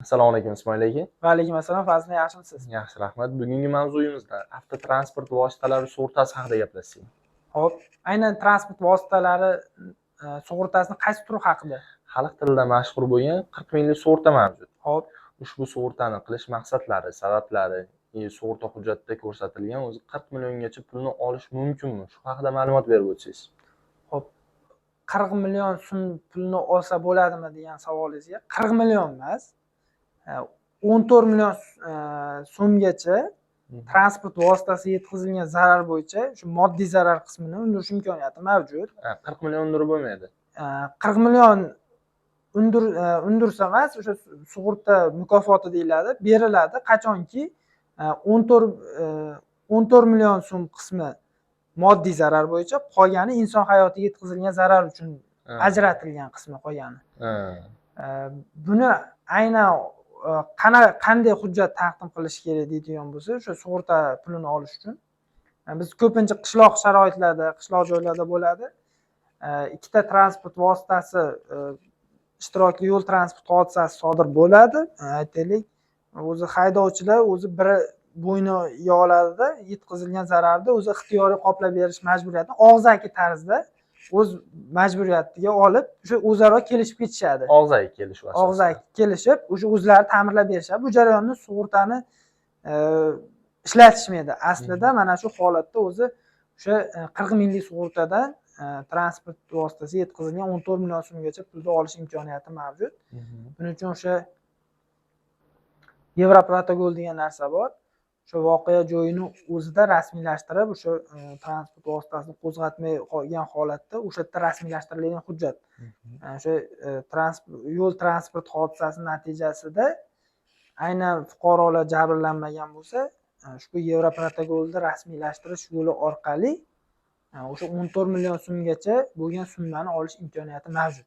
Assalomu alaykum Ismoil aka. Va alaykum assalom, Fazil, yaxshimisiz? Yaxshi, rahmat. Bugungi mavzuyimizda avtotransport vositalari sug'urtasi haqida gaplashsak. Xo'p, aynan transport vositalari sug'urtasini qaysi turi haqida? Xalq tilida mashhur bo'lgan 40 minglik sug'urta mavjud. Xo'p, Ushbu sug'urtani qilish maqsadlari, sabablari, sug'urta hujjatida ko'rsatilgan o'zi 40 milliongacha pulni olish mumkinmi? Shu haqida ma'lumot berib o'tsangiz. xo'p. 40 million so'm pulni olsa bo'ladimi degan savolingizga 40 million emas, 14 million so'mgacha transport vositasiga yetkazilgan zarar bo'yicha shu moddiy zarar qismini undirish imkoniyati mavjud. 40 million undirib bo'lmaydi. 40 million undirsa emas, o'sha sug'urta mukofoti deyiladi, beriladi qachonki 14 million so'm qismi moddiy zarar bo'yicha, qolgani inson hayotiga yetkazilgan zarar uchun ajratilgan qismi qolgani. Buni aynan qanday hujjat taqdim qilish kerak deydigan bo'lsa, o'sha sug'urta pulini olish uchun biz ko'pincha qishloq sharoitlarda, qishloq joylarda bo'ladi. Ikkita transport vositasi ishtirokli yo'l transport hodisasi sodir bo'ladi. Aytaylik, o'zi haydovchilar o'zi biri bo'yni yo'ladida yetkazilgan zararni o'zi ixtiyoriy qoplab berish majburiyatini og'zaki tarzda o'z majburiyatiga olib, o'sha o'zaro kelishib ketishadi. Og'zaki kelishuv asosida. Og'zaki kelishib, o'sha o'zlari ta'mirlab berishadi. Bu jarayonni sug'urtani ishlatishmaydi. Aslida mana shu holatda o'zi o'sha 40 minglik sug'urtadan transport vositasiga yetkazilgan 14 million so'mgacha pulni olish imkoniyati mavjud. Buning uchun o'sha Yevroprotokol degan narsa bor. O'sha voqea joyini o'zida rasmiylashtirib, o'sha transport vositasini qo'zg'atmay qolgan holatda o'sha yerda rasmiylashtirilgan hujjat. O'sha yo'l transport hodisasi natijasida aynan fuqarolar jabrlanmagan bo'lsa, ushbu Yevroprotokolda rasmiylashtirish yo'li orqali o'sha 14 million so'mgacha bo'lgan summani olish imkoniyati mavjud.